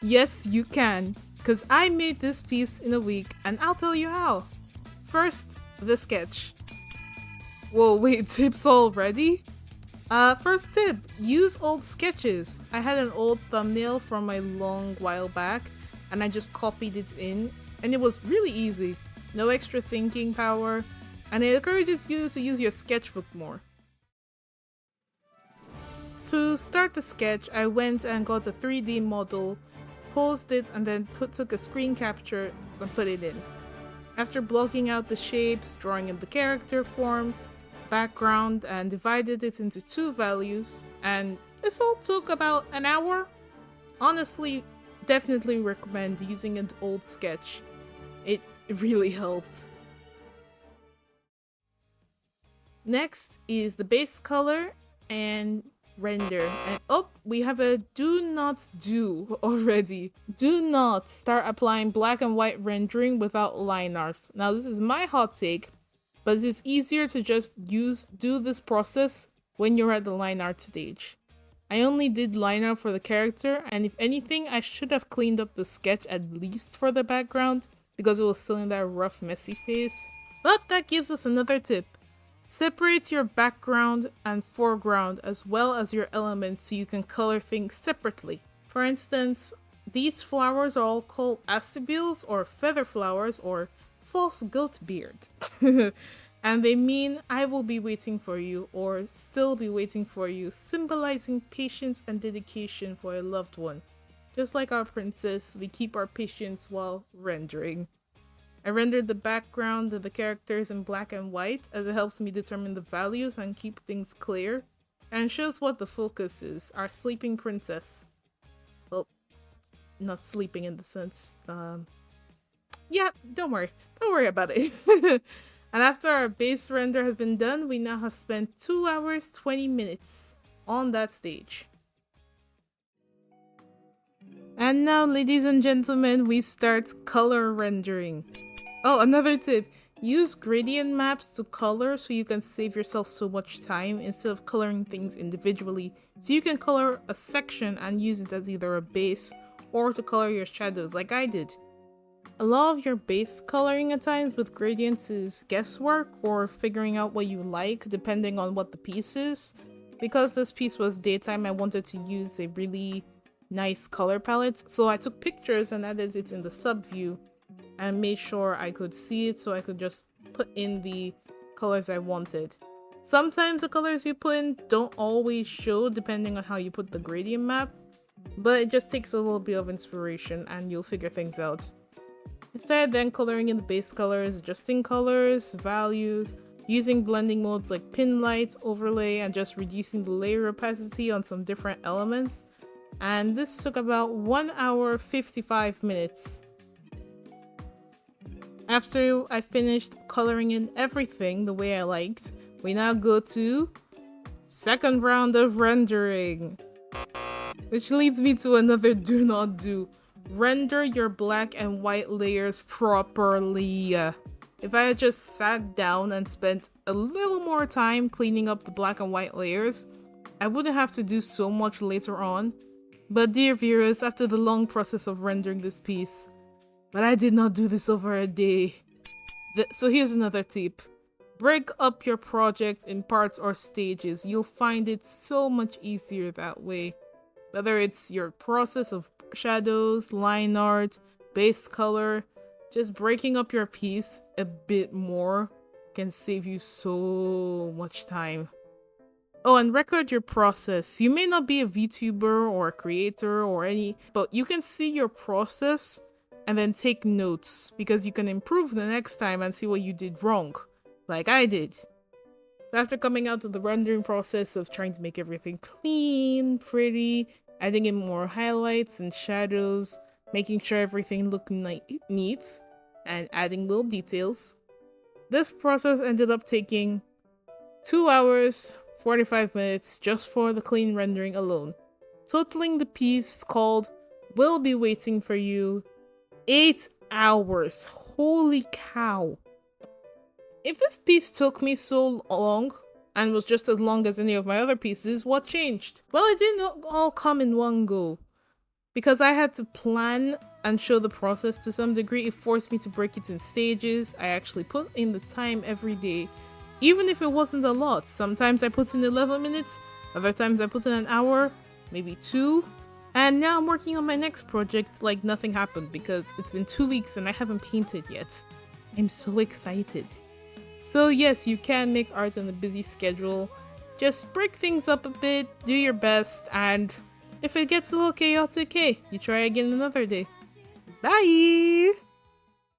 Yes, you can, because I made this piece in a week and I'll tell you how. First, the sketch. Whoa, wait, tips already? First tip, use old sketches. I had an old thumbnail from a long while back and I just copied it in and it was really easy. No extra thinking power, and it encourages you to use your sketchbook more. To start the sketch, I went and got a 3D model, posed it, and then took a screen capture and put it in. After blocking out the shapes, drawing in the character form, background, and divided it into two values, and this all took about an hour. Honestly, definitely recommend using an old sketch. It really helped. Next is the base color and render. And oh, we have a do not do already. Do not start applying black and white rendering without line art. Now this is my hot take, but it's easier to just do this process when you're at the line art stage. I only did line art for the character, and if anything, I should have cleaned up the sketch at least for the background because it was still in that rough, messy phase. But that gives us another tip. Separate your background and foreground as well as your elements so you can color things separately. For instance, these flowers are all called astibules or feather flowers or false goat beard. And they mean I will be waiting for you or still be waiting for you, symbolizing patience and dedication for a loved one. Just like our princess, we keep our patience while rendering. I rendered the background of the characters in black and white as it helps me determine the values and keep things clear, and shows what the focus is, our sleeping princess. Well, not sleeping in the sense, yeah, don't worry about it. And after our base render has been done, we now have spent 2 hours 20 minutes on that stage. And now, ladies and gentlemen, we start color rendering. Oh, another tip. Use gradient maps to color so you can save yourself so much time instead of coloring things individually. So you can color a section and use it as either a base or to color your shadows like I did. A lot of your base coloring at times with gradients is guesswork or figuring out what you like depending on what the piece is. Because this piece was daytime, I wanted to use a really nice color palette, so I took pictures and added it in the sub view and made sure I could see it so I could just put in the colors I wanted. Sometimes the colors you put in don't always show depending on how you put the gradient map, but it just takes a little bit of inspiration and you'll figure things out. Instead, then coloring in the base colors, adjusting colors, values, using blending modes like pin light, overlay, and just reducing the layer opacity on some different elements. And this took about 1 hour 55 minutes. After I finished coloring in everything the way I liked, we now go to second round of rendering. Which leads me to another do not do. Render your black and white layers properly. If I had just sat down and spent a little more time cleaning up the black and white layers, I wouldn't have to do so much later on. But dear viewers, after the long process of rendering this piece, but I did not do this over a day. So here's another tip. Break up your project in parts or stages. You'll find it so much easier that way. Whether it's your process of shadows, line art, base color, just breaking up your piece a bit more can save you so much time. Oh, and record your process. You may not be a VTuber or a creator or any, but you can see your process and then take notes because you can improve the next time and see what you did wrong, like I did. So after coming out of the rendering process of trying to make everything clean, pretty, adding in more highlights and shadows, making sure everything looked neat, and adding little details, this process ended up taking 2 hours, 45 minutes just for the clean rendering alone, totaling the piece called Will Be Waiting for You 8 hours. Holy cow. If this piece took me so long and was just as long as any of my other pieces, what changed? Well, it didn't all come in one go. Because I had to plan and show the process to some degree, it forced me to break it in stages. I actually put in the time every day, even if it wasn't a lot. Sometimes I put in 11 minutes, other times I put in an hour, maybe 2. And now I'm working on my next project like nothing happened because it's been 2 weeks and I haven't painted yet. I'm so excited. So yes, you can make art on a busy schedule. Just break things up a bit, do your best, and if it gets a little chaotic, hey, you try again another day. Bye!